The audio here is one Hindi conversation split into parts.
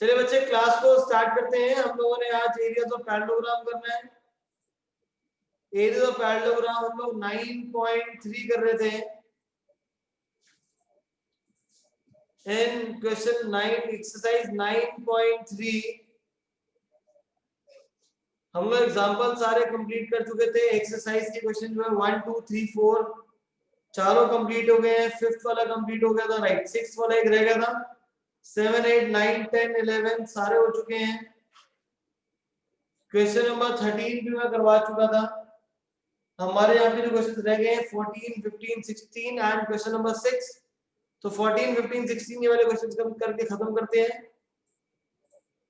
चलिए बच्चे क्लास को स्टार्ट करते हैं। हम लोगों ने आज एरियाज ऑफ पैरेललोग्राम करना है। एरियाज ऑफ पैरेललोग्राम हम लोग 9.3 कर रहे थे। इन क्वेश्चन 9 एक्सरसाइज 9.3 हम लोग एग्जांपल सारे कंप्लीट कर चुके थे। एक्सरसाइज के क्वेश्चन जो है 1 2 3 4 चारों कंप्लीट हो गए हैं। फिफ्थ वाला कंप्लीट हो गया था, राइट। सिक्स्थ वाला एक रह गया था। 7 8 9 10 11 सारे हो चुके हैं। क्वेश्चन नंबर 13 भी मैं करवा चुका था। हमारे यहाँ पे जो क्वेश्चन रह गए हैं 14 15 16 एंड क्वेश्चन नंबर 6। तो 14 15 16 ये वाले क्वेश्चंस कम करके खत्म करते हैं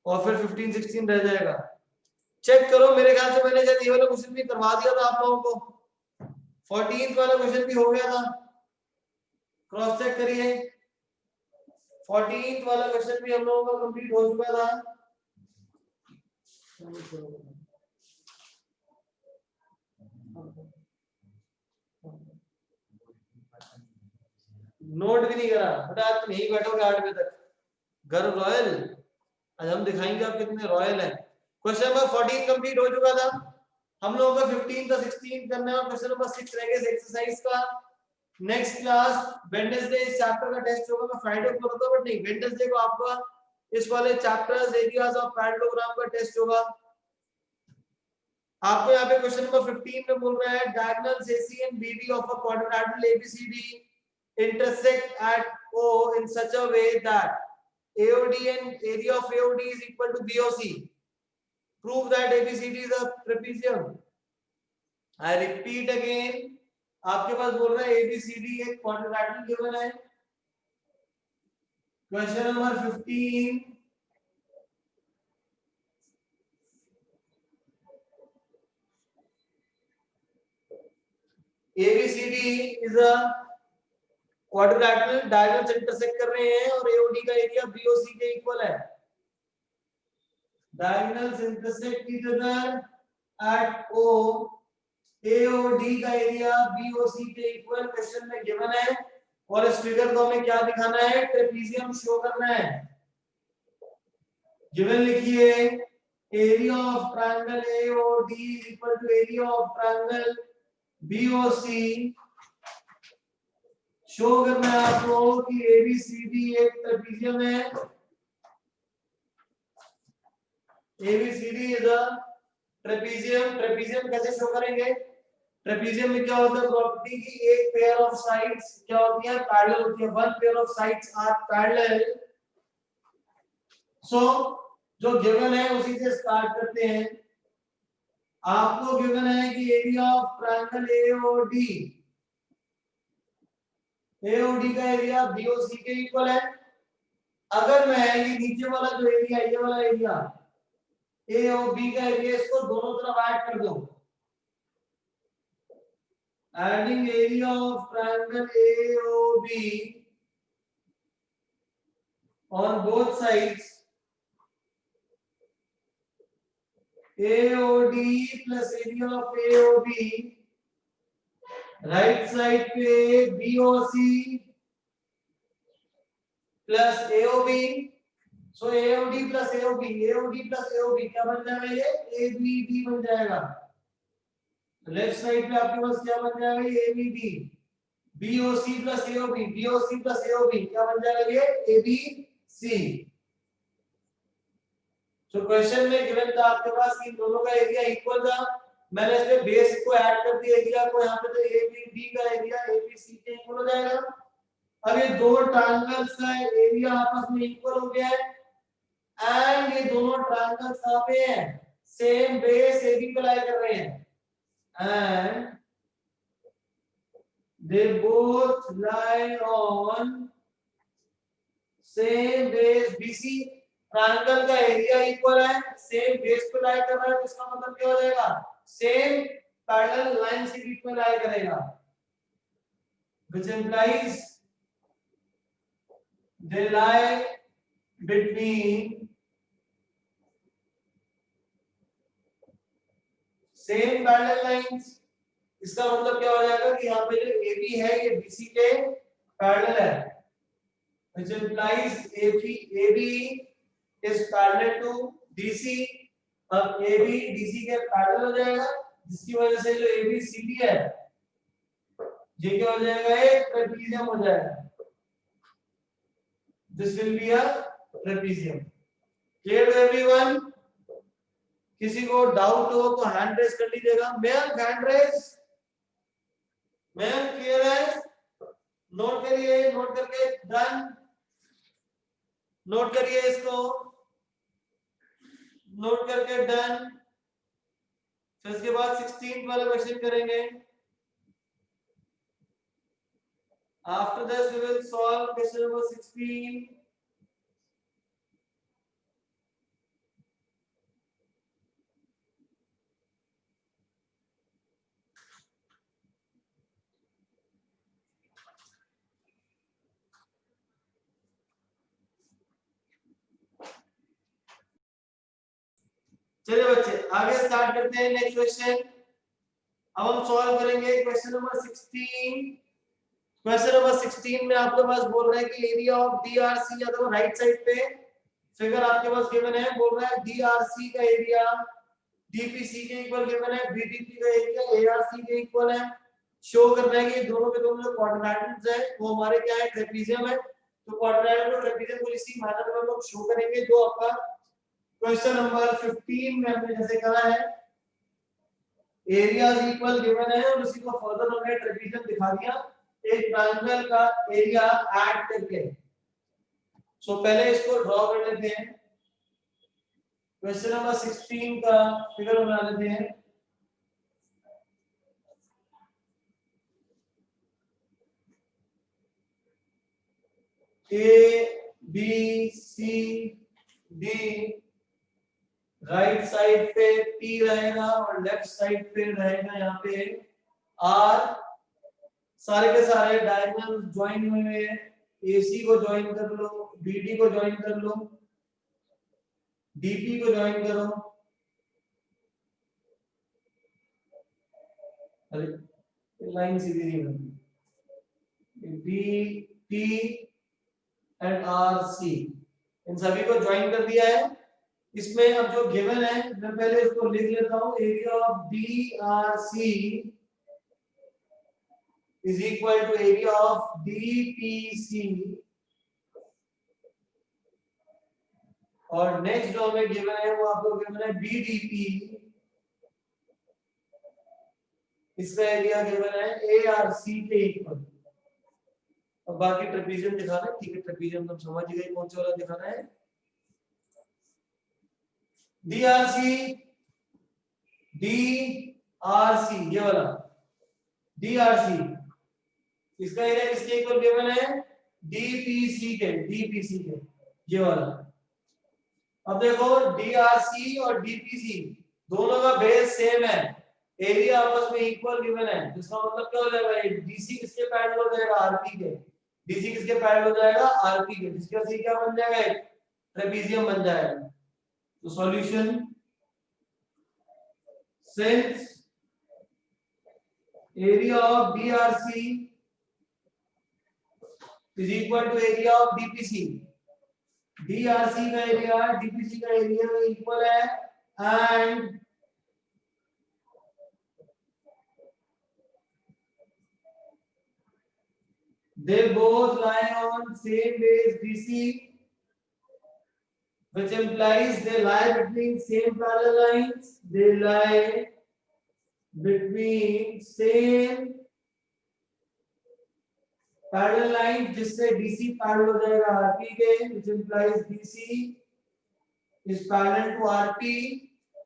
और फिर 15 16 रह जाएगा। चेक करो, मेरे ख्याल से मैंने शायद ये वाला क्वेश्चन भी करवा दिया था आप लोगों को। 14th वाला क्वेश्चन भी हो गया था, क्रॉस चेक करिए। 14th वाला क्वेश्चन भी हम लोगों का कंप्लीट हो चुका था। नोट भी नहीं करा बेटा, आज तुम यहीं बैठोगे 8 बजे तक। गर्व रॉयल, आज हम दिखाएंगे आप कितने रॉयल हैं। क्वेश्चन नंबर 14 कंप्लीट हो चुका था। हम लोगों का 15 का 16 करना है। क्वेश्चन नंबर 6 रह गया एक्सरसाइज का। नेक्स्ट क्लास वेडनेसडे इस चैप्टर का टेस्ट होगा। मैं फ्राइडे को करता हूं, बट नहीं, वेडनेसडे को आपका इस वाले चैप्टर्स एरियाज ऑफ पैरेललोग्राम का टेस्ट होगा। आपको यहाँ पे क्वेश्चन नंबर 15 में बोल रहा है diagonals AC and BD of a quadrilateral ABCD intersect at O in such a way that AOD and area of AOD is equal to BOC. Prove that ABCD is a trapezium. I repeat again, आपके पास बोल रहा है ABCD एक क्वाड्रिलैटरल गिवन है। Question number 15 ABCD is a quadrilateral, diagonals intersect कर रहे हैं और AOD का एरिया BOC के इक्वल है। डायगोनल्स इंटरसेक्ट इधर एट O, AOD का एरिया BOC के इक्वल क्वेश्चन में गिवन है। और इस फिगर को हमें क्या दिखाना है? ट्रेपीजियम शो करना है। गिवन लिखिए, area of triangle AOD equal to area of triangle BOC। Show करना है आपको कि ABCD एक ट्रेपीजियम है। ABCD is a trapezium. Trapezium कैसे शो करेंगे? ट्रेपीजियम में क्या होता है प्रॉपर्टी की एक पेयर ऑफ साइड्स क्या होती है? पैरेलल होती है। One pair of sides are parallel. So जो गिवन है उसी से स्टार्ट करते हैं। आपको गिवन है कि एरिया ऑफ ट्रायंगल AOD का एरिया BOC के इक्वल है। अगर मैं ये नीचे वाला जो एरिया, ये वाला एरिया A और B का एरिया, इसको दोनों तरफ ऐड कर दो। Adding area of triangle AOB on both sides, AOD plus area of AOB, right side पे BOC प्लस AOB। सो AOD plus AOB, AOD plus AOB क्या बन जाएगा? ये ABD बन जाएगा। लेफ्ट साइड पे आपके पास क्या बन जाएगा? ये ABD। BOC plus AOB, BOC plus AOB क्या बन जाएगा? ये ABC। तो क्वेश्चन में गिवन था आपके पास कि दोनों का एरिया इक्वल था। मैंने इसमें बेस को ऐड कर दिया एरिया को, यहाँ पे तो ABD का एरिया ABC के इक्वल हो जाएगा। अब ये दो ट्रायंगल्स का एरिया आपस में इक्वल हो गया है एंड ये दोनों ट्रायंगल्स कहाँ पे हैं? सेम बेस AB पे लाई कर रहे हैं and they both lie on same base BC। Triangle का एरिया इक्वल है, सेम बेस पे लाई कर रहा है, तो इसका मतलब क्या हो जाएगा? सेम पैरेलल लाइंस के बीच में लाई करेगा, which implies they lie between same parallel lines। इसका मतलब क्या हो जाएगा कि यहाँ पे जो AB है ये BC के पैरेलल है, which implies AB is parallel to DC। अब AB DC के पैरेलल हो जाएगा, जिसकी वजह से जो ABCD है ये क्या हो जाएगा, एक ट्रेपीजियम हो जाएगा। This will be a trapezium. Clear to everyone? किसी को डाउट हो तो हैंड रेस कर लीजिएगा। Ma'am hand raise, ma'am clear है? नोट करिए, नोट करके डन, नोट करिए इसको, नोट करके डन। फिर इसके बाद 16th वाला क्वेश्चन करेंगे। After this we will solve question number 16। चलिए बच्चे आगे स्टार्ट करते हैं नेक्स्ट क्वेश्चन। अब हम सॉल्व करेंगे क्वेश्चन नंबर 16। क्वेश्चन नंबर 16 में आपके पास बोल रहा है कि एरिया ऑफ DRC, या तो राइट साइड पे फिगर आपके पास गिवन है, बोल रहा है DRC का एरिया DPC के इक्वल गिवन है, BDP का एरिया ARC के इक्वल है। शो करना है कि दोनों के दोनों जो क्वाड्रेंटल्स है वो हमारे क्या है, ट्रेपीजियम है। तो क्वाड्रेंटल और ट्रेपीजियम को इसी मैथड में हम लोग शो करेंगे जो आपका क्वेश्चन नंबर 15 में हमने जैसे कहा है। एरिया इक्वल गिवन है और उसी को फर्दर हमने ट्रेपीजियम दिखा दिया एक ट्रायंगल का एरिया ऐड करके। सो पहले इसको ड्रॉ कर लेते हैं। क्वेश्चन नंबर 16 का फिगर बना लेते हैं। ABCD राइट साइड पे P रहेगा और लेफ्ट साइड पे रहेगा यहाँ पे R। सारे के सारे डायगोनल ज्वाइन हुए हैं। AC को ज्वाइन कर लो, BD को ज्वाइन कर लो, DP को ज्वाइन करो। अरे लाइन सीधी नहीं बनी। DP एंड RC इन सभी को ज्वाइन कर दिया है। इसमें अब जो गिवन है मैं पहले इसको लिख लेता हूं। Area of DRC is equal to area of DPC, और नेक्स्ट जो हमें गिवन है वो आपको गिवन है BDP। इसका एरिया गिवन है ARC के इक्वल। अब बाकी ट्रेपीजियम दिखाना है, ठीक है? ट्रेपीजियम तो समझ गए कौन सा वाला दिखाना है। DRC ये वाला DRC, इसका एरिया किसके इक्वल गिवन है? DPC के ये वाला। अब देखो DRC और DPC दोनों का बेस सेम है, एरिया आपस में इक्वल गिवन है, जिसका मतलब क्या हो जाएगा, DC किसके पैरेलल हो जाएगा? RP के। DC किसके पैरेलल हो जाएगा? RP के, जिसका सी क्या बन जाएगा? एक ट्रेपीजियम बन जाएगा। तो solution, since area of DRC is equal to area of DPC, DRC का एरिया DPC का एरिया इक्वल है, and they both lie on same base DC, which implies they lie between same parallel lines. They lie between same parallel lines, जिससे DC पैरेलल हो जाएगा RP के, which implies DC is parallel to RP।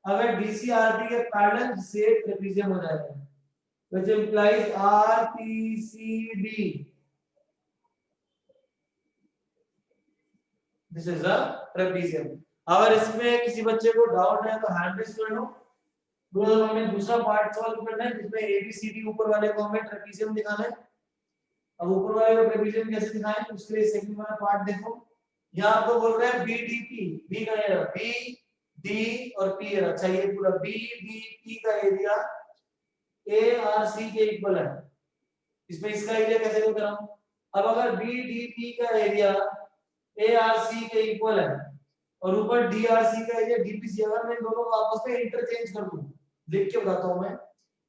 अगर DC RP के पैरेलल, जिससे ट्रेपीजियम हो जाएगा, which implies RPCD। This is a trapezium। अगर इसमें किसी बच्चे को डाउट है तो हैंड रेस कर लो। हमें दूसरा पार्ट सॉल्व करना है जिसमें ABCD ऊपर वाले को हमें ट्रेपीजियम दिखाना है। अब ऊपर वाले को ट्रेपीजियम कैसे दिखाएं, उसके लिए सेकंड वाला पार्ट देखो। यहाँ आपको बोल रहा है BDP, B का एरिया, B D और P है। अच्छा ये पूरा BDP का एरिया ARC के इक्वल है। इसमें इसका एरिया कैसे निकालूं? अब अगर BDP का एरिया ARC के इक्वल है और ऊपर डीआरसी का एरिया डीपीसी। अगर मैं इन दोनों को आपस में इंटरचेंज कर दूं, लिख के बताता हूं मैं।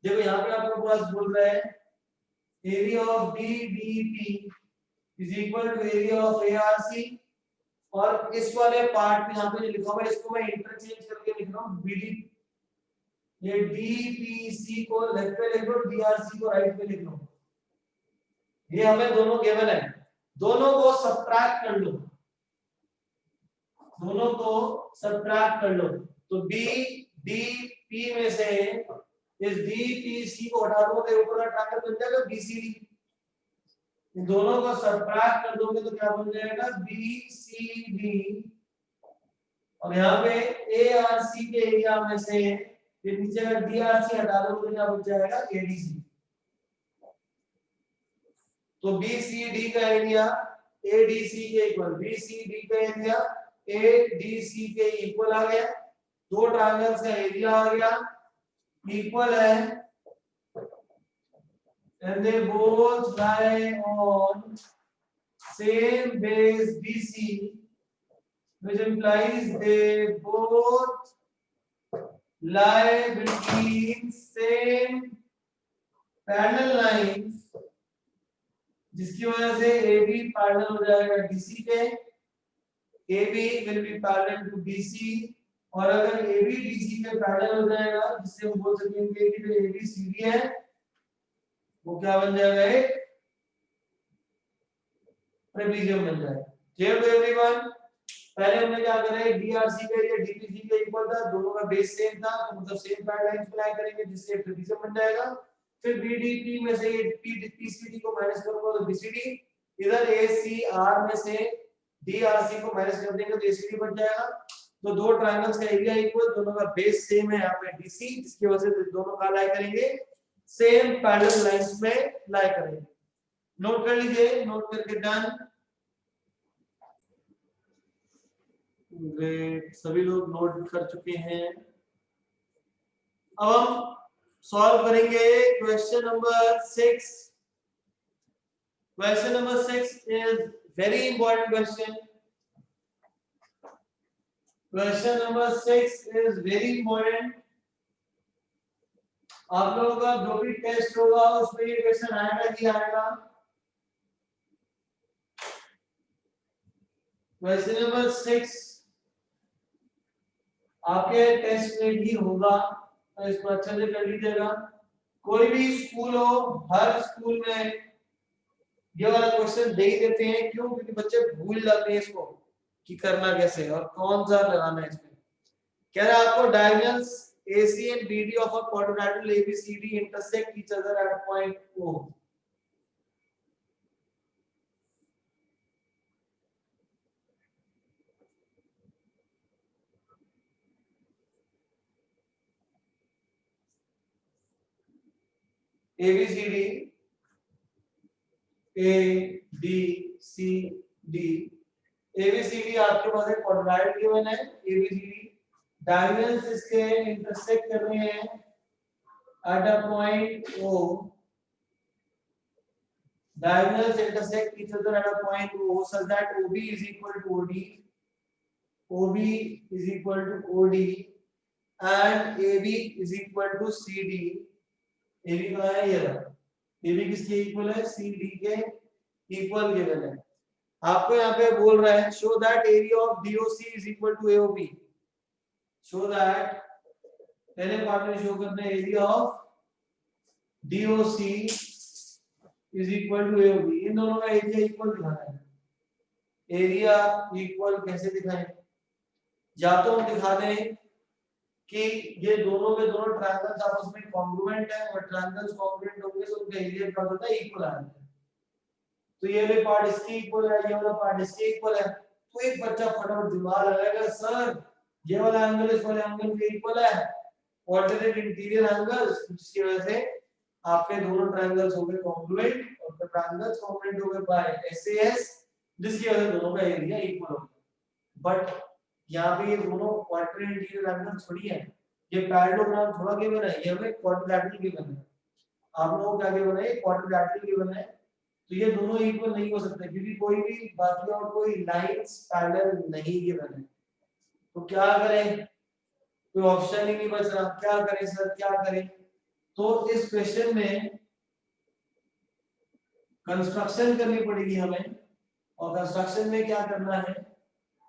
देखो यहाँ पे आपके पास बोल रहा है area of DDP is equal to area of ARC, और इस वाले पार्ट में यहाँ पे जो लिखा हुआ है इसको मैं इंटरचेंज करके लिख रहा हूँ बीडी। ये डीपीसी को लेफ्ट पे लिख लो, डीआरसी को राइट पे लिख लो। ये हमें दोनों गिवन है, दोनों को सबट्रैक्ट कर लो, दोनों को सबट्रैक्ट कर लो। तो बी डी पी में से इस डी पी सी को हटा दो तो ऊपर का ट्रायंगल बन जाएगा बीसीडी। इन दोनों को सबट्रैक्ट कर दोगे तो क्या बन जाएगा बीसीडी। और यहाँ पे ए आर सी के एरिया में से फिर नीचे अगर डी आर सी हटा दोगे तो क्या बन जाएगा एडीसी। तो बीसीडी का एरिया एडीसी के इक्वल, बीसीडी का एरिया एडीसी के इक्वल आ गया। दो ट्रायंगल्स का एरिया आ गया इक्वल है, and they both lie on same base BC, which implies they both lie between same parallel lines, जिसकी वजह से AB पैरेलल हो जाएगा DC के, AB will be parallel to BC, और अगर AB DC के पैरेलल हो जाएगा जिससे हम बोल सकेंगे कि जो AB CD है वो क्या बन जाएगा, एक ट्रेपेजियम बन जाएगा। Clear to everyone? पहले हमने क्या करा है, डीआरसी का एरिया डीपीसी के इक्वल था, दोनों का बेस सेम था, तो मतलब सेम पैरेलल अप्लाई करेंगे जिससे एक ट्रेपेजियम बन जाएगा। फिर बीडीपी में से ये पीसीडी को माइनस करूंगा तो बीसीडी, इधर एसीआर में से डीआरसी को माइनस कर देंगे तो एसीडी बन जाएगा। तो दो ट्रायंगल्स का एरिया इक्वल, दोनों का बेस सेम है यहाँ पे डीसी, जिसकी वजह से दोनों का लाई करेंगे सेम पैरेलल लाइंस में लाई करेंगे। नोट कर लीजिए, नोट करके डन। ग्रेट, सभी लोग नोट कर चुके हैं। अब हम सॉल्व करेंगे question number 6। Question number 6 is very important question. Question number 6 is very important. आप लोगों का जो भी टेस्ट होगा उसमें ये क्वेश्चन आएगा ही आएगा। क्वेश्चन नंबर 6 आपके टेस्ट में भी होगा, तो इसको अच्छे से कर लीजिएगा। कोई भी स्कूल हो, हर स्कूल में ये वाला क्वेश्चन दे ही देते हैं। क्यों? क्योंकि बच्चे भूल जाते हैं इसको कि करना कैसे और कौन सा लगाना है इसमें। कह रहा है आपको diagonals AC and BD of a quadrilateral ABCD intersect each other at point O. ABCD ABCD ABCD आपके पास एक क्वाड्रिलेटरल गिवन है। ABCD डायगोनल्स इसके इंटरसेक्ट कर रहे हैं at a point O। Diagonals intersect each other at a point O such that OB is equal to OD, OB is equal to OD, and AB is equal to CD. AB कहाँ है? ये रहा। AB किसके इक्वल है? CD के इक्वल गिवन है। आपको यहाँ पे बोल रहा है show that area of DOC is equal to AOB. Show that, पहले पार्ट में शो करना है area of DOC is equal to AOB। इन दोनों का एरिया इक्वल दिखाना है। एरिया इक्वल कैसे दिखाएं? या तो हम दिखा दें कि ये दोनों के दोनों ट्रायंगल्स आपस में कॉन्ग्रुएंट है, और ट्रायंगल्स कॉन्ग्रुएंट होंगे तो उनका एरिया क्या होता है? इक्वल आ जाता है। तो ये वाला पार्ट इसके इक्वल है, ये वाला पार्ट इसके इक्वल है। तो एक बच्चा फटाफट दिमाग लगाएगा, सर ये वाला एंगल इस वाले एंगल के इक्वल है, ऑल्टरनेट इंटीरियर एंगल्स, जिसकी वजह से आपके दोनों ट्रायंगल्स हो गए कॉन्ग्रुएंट, और ट्रायंगल्स कॉन्ग्रुएंट हो गए बाय SAS, जिसकी वजह से दोनों का एरिया इक्वल हो गया। बट यहाँ पे ये दोनों ऑल्टरनेट इंटीरियर एंगल्स थोड़ी है, ये पैरेललोग्राम थोड़ा गिवन है, ये हमें क्वाड्रिलेटरल गिवन है। आप लोगों को क्या गिवन है? क्वाड्रिलेटरल गिवन है। तो ये दोनों इक्वल नहीं हो सकते क्योंकि कोई भी बाकी और कोई लाइंस पैरेलल नहीं गिवन है। अब क्या करें, कोई ऑप्शन ही नहीं बच रहा, क्या करें सर क्या करें। तो इस क्वेश्चन में कंस्ट्रक्शन करनी पड़ेगी हमें, और कंस्ट्रक्शन में क्या करना है,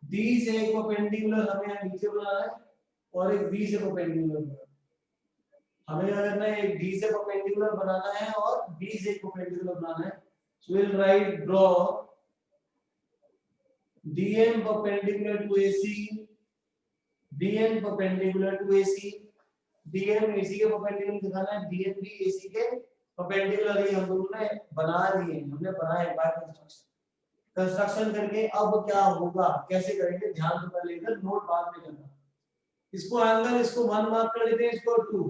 डी से एक परपेंडिकुलर हमें यहाँ नीचे बनाना है और एक बी से परपेंडिकुलर बनाना है। हमें क्या करना है, एक डी से परपेंडिकुलर बनाना है और बी से परपेंडिकुलर बनाना है। So will write draw DM perpendicular to AC, DM perpendicular to AC, DM AC के परपेंडिकुलर दिखाना है, डीएम भी एसी के परपेंडिकुलर ही हम दोनों ने बना लिए, हमने बनाए बाय कंस्ट्रक्शन। कंस्ट्रक्शन करके अब क्या होगा, कैसे करेंगे, ध्यान से पहले इधर नोट बाद में करना। इसको एंगल, इसको 1 मार्क कर लेते हैं, इसको 2,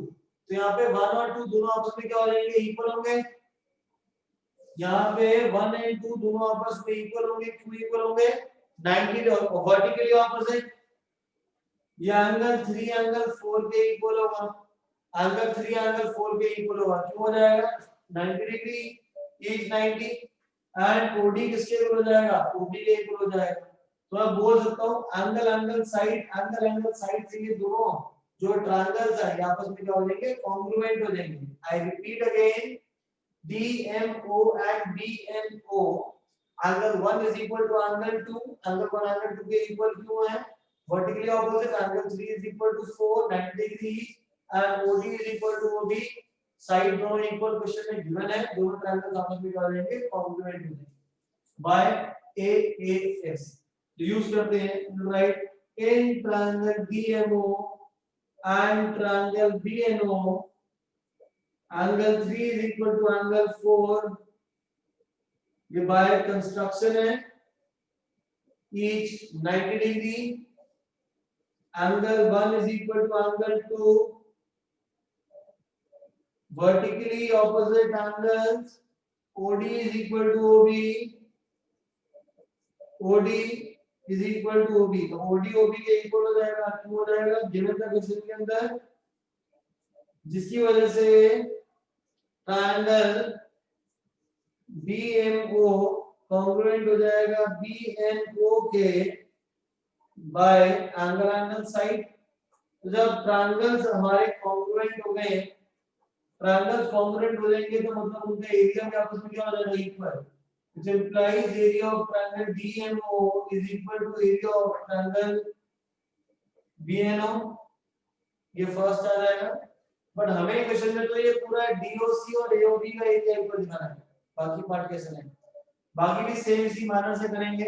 तो यहाँ पे 1 और 2 दोनों आपस में क्या हो जाएंगे, इक्वल होंगे। यहाँ पे 1 एंड 2 दोनों आपस में इक्वल होंगे, क्यों इक्वल होंगे, 90 वर्टिकली ऑपोजिट। ये एंगल 3 एंगल 4 के इक्वल होगा, एंगल 3 एंगल 4 के इक्वल होगा, क्यों हो जाएगा 90 डिग्री इज 90, एंड ओडी किसके इक्वल हो जाएगा, ओडी के इक्वल हो जाएगा। तो मैं बोल सकता हूं एंगल एंगल साइड से ये दोनों जो ट्रायंगल्स है आपस में क्या हो जाएंगे, कॉन्ग्रुएंट हो जाएंगे। I repeat again, DMO and BNO, angle 1 is equal to angle 2, angle 1 angle 2 के इक्वल क्यों है, vertically opposite, angle 3 is equal to 4 90 degree and OD is equal to OB, side दोनों इक्वल क्वेश्चन में गिवन है, दोनों ट्रायंगल्स आपस में क्या हो जाएंगे, कॉन्ग्रुएंट हो जाएंगे बाय AAS। तो यूज करते हैं, right, in triangle DMO and triangle BNO, angle 3 is equal to angle 4, ये बाय कंस्ट्रक्शन है, each 90 degree, angle 1 is equal to angle 2, vertically opposite angles, OD is equal to OB, OD is equal to OB, तो OD OB के इक्वल हो जाएगा, क्यों हो जाएगा, गिवन था क्वेश्चन के अंदर, जिसकी वजह से ट्रायंगल BMO कॉन्ग्रुएंट हो जाएगा BNO के बाय एंगल एंगल साइड। तो जब ट्रायंगल्स हमारे कॉन्ग्रुएंट हो गए, ट्रायंगल्स कॉन्ग्रुएंट हो जाएंगे तो मतलब उनका एरिया में आपस में क्या हो जाएगा, equal, which implies area of triangle DMO is equal to area of triangle BNO, ये फर्स्ट आ जाएगा। बट हमें क्वेश्चन में तो ये पूरा DOC और AOB का एरिया इक्वल दिखाना है, बाकी पार्ट कैसे नहीं, बाकी भी सेम इसी मैनर से करेंगे।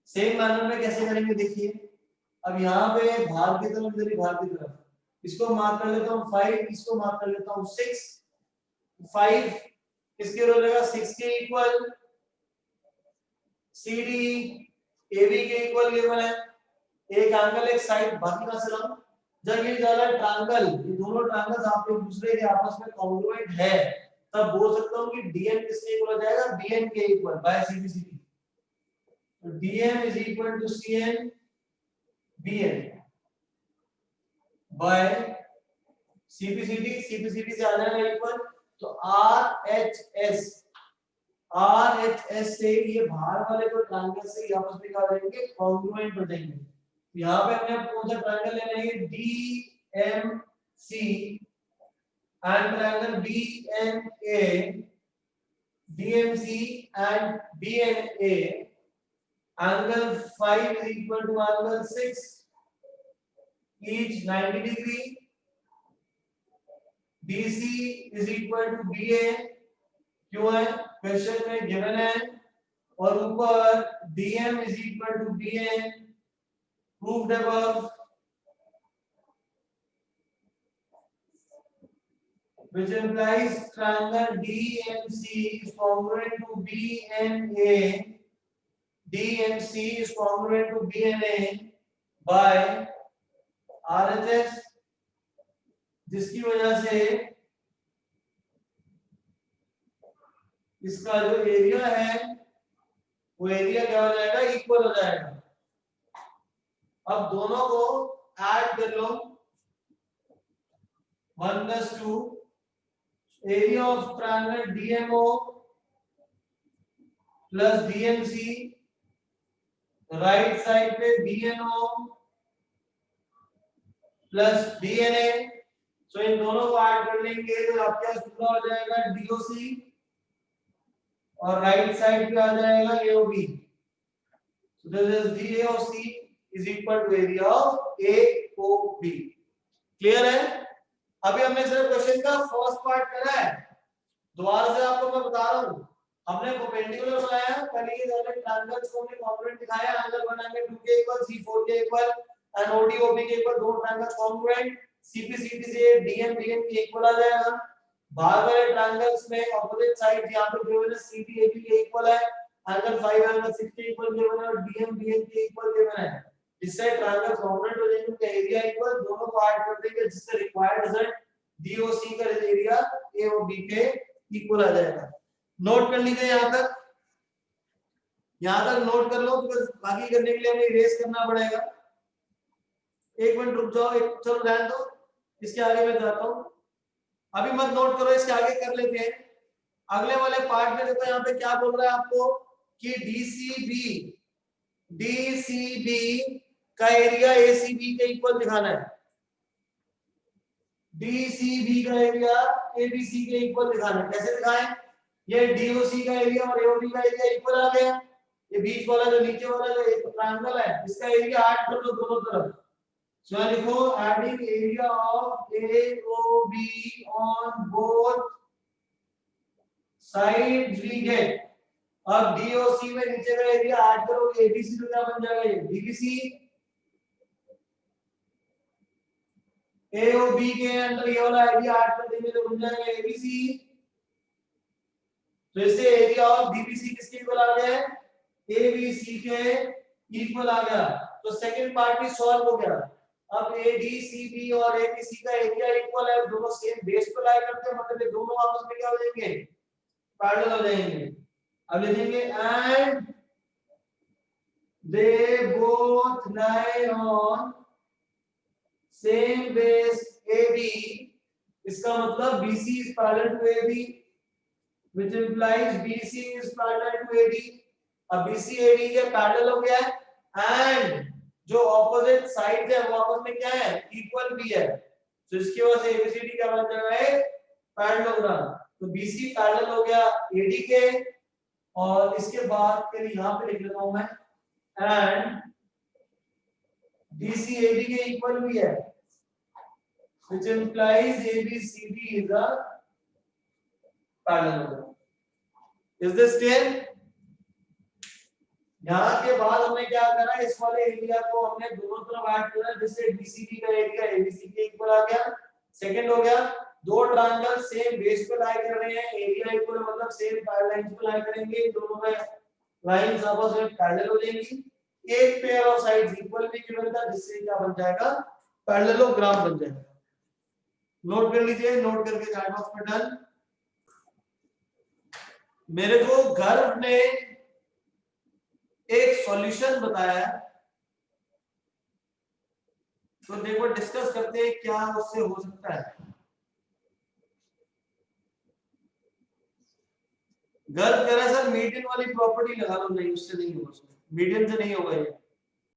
सेम मैनर में कैसे करेंगे देखिए, अब यहाँ पे भाग की तरफ, इधर भाग की तरफ, इसको मार्क कर लेता हूँ 5, इसको मार्क कर लेता हूँ 6, 5 किसके हो जाएगा, 6 के इक्वल, CD AB के इक्वल गिवन है, एक एंगल एक साइड, बाकी का सलाम। जब ये जा रहा है ट्रायंगल, ये दोनों ट्रायंगल्स आप एक दूसरे के आपस में कॉन्ग्रुएंट है, तब बोल सकता हूं कि DM किसके इक्वल हो जाएगा, BN के इक्वल बाय CBCD। तो DM is equal to CN BN by CBCD, CBCD से आ जाएगा इक्वल, तो RHS से ये बाहर वाले को ट्रायंगल से ये आपस में क्या हो जाएंगे, कॉन्ग्रुएंट हो जाएंगे। यहाँ पे हमने कौन सा ट्रायंगल लेना है, DMC and triangle BNA, DMC and BNA, angle 5 is equal to angle 6, each 90 degree, DC is equal to BA, क्यों है, क्वेश्चन में गिवन है, और ऊपर DM is equal to BN, proved above, which implies triangle DMC is congruent to BNA, DMC is congruent to BNA by RHS, जिसकी वजह से इसका जो एरिया है वो एरिया क्या हो जाएगा, इक्वल हो जाएगा। अब दोनों को ऐड कर लो, 1+2, area of triangle DMO plus DMC, right side पे BNO प्लस DNA। सो इन दोनों को ऐड कर लेंगे तो आपके पास पूरा हो जाएगा DOC और राइट साइड पे आ जाएगा AOB। So this is DAOC is equal to area of AOB। Clear है? अभी हमने सिर्फ क्वेश्चन का फर्स्ट पार्ट करा है। दोबारा से आपको मैं बता रहा हूँ, हमने परपेंडिकुलर बनाया, पहले ये वाले ट्रायंगल्स को हमने कॉन्ग्रुएंट दिखाया, एंगल बनाएंगे 2 के इक्वल, C4 के इक्वल एंड OD OB के इक्वल, दो ट्रायंगल्स कॉन्ग्रुएंट, CP CT से DM BN के इक्वल आ जाएगा। बाहर वाले ट्रायंगल्स में ऑपोजिट साइड यहां पे गिवन है CT AB के इक्वल है, एंगल 5 एंगल 6 के इक्वल गिवन है और DM BN के इक्वल गिवन है। इससे ट्रायंगल कॉन्ग्रुएंट हो जाएंगे, उनका एरिया इक्वल, दोनों को ऐड कर देंगे जिससे रिक्वायर्ड रिजल्ट DOC का एरिया AOB के इक्वल आ जाएगा। नोट कर लीजिए यहां तक नोट कर लो, बिकॉज़ बाकी करने के लिए हमें इरेज करना पड़ेगा। एक मिनट रुक जाओ, चलो रहने दो, इसके आगे मैं जाता हूं, अभी मत नोट करो, इसके आगे कर लेते हैं। अगले वाले पार्ट में देखो यहाँ पे क्या बोल रहा है आपको कि DCB का एरिया ACB के इक्वल दिखाना है। DCB का एरिया ABC के इक्वल दिखाना है। कैसे दिखाएं? ये DOC का एरिया और AOB का एरिया इक्वल आ गया। ये बीच वाला जो नीचे वाला जो एक ट्रायंगल है इसका एरिया 8 कर दो दोनों तरफ। सो लिखो adding area of AOB on both sides we get. अब DOC में नीचे का एरिया 8 करोगे, ABC तो क्या बन जाएगा? ये DBC। AOB के अंदर ये वाला एरिया 8 कर देंगे तो बन जाएगा ABC। तो इससे एरिया ऑफ DBC किसके इक्वल आ गया है? ABC के इक्वल आ गया। तो सेकंड पार्ट भी सॉल्व हो गया। अब ADCB और ABC का एरिया इक्वल है, दोनों सेम बेस पे लाई करते हैं, मतलब ये दोनों आपस में क्या हो जाएंगे? पैरेलल हो जाएंगे। अब लिखेंगे and they both lie on same base AB। इसका मतलब BC is parallel to AB, which implies BC is parallel to AD। अब BC AD के पैरेलल हो गया है एंड जो ऑपोजिट साइड है वो आपस में क्या है? इक्वल भी है। तो इसकी वजह से ABCD क्या बन जाएगा? पैरेललोग्राम। तो BC पैरेलल हो गया AD के, और इसके बाद फिर यहां पे लिख लेता हूं मैं एंड DC AD के इक्वल भी है, which implies ABCD is a parallelogram। Is this clear? यहाँ के बाद हमने क्या करा, इस वाले एरिया को हमने दोनों तरफ ऐड करा, जिससे DCB का एरिया ABC के इक्वल आ गया। सेकंड हो गया, दो ट्रायंगल सेम बेस पे लाई कर रहे हैं, एरिया इक्वल मतलब सेम लाइंस पे लाई करेंगे, दोनों में लाइंस आपस में पैरेलल हो जाएंगी। एक पेयर ऑफ साइड्स इक्वल भी गिवन था, जिससे क्या बन जाएगा? पैरेललोग्राम बन जाएगा। नोट कर लीजिए, नोट करके चैट बॉक्स में डन। मेरे को गर्व ने एक सॉल्यूशन बताया है, तो देखो डिस्कस करते हैं क्या उससे हो सकता है। गर्व कह रहा है सर मीडियन वाली प्रॉपर्टी लगा लो, नहीं उससे नहीं होगा, मीडियन से नहीं होगा ये।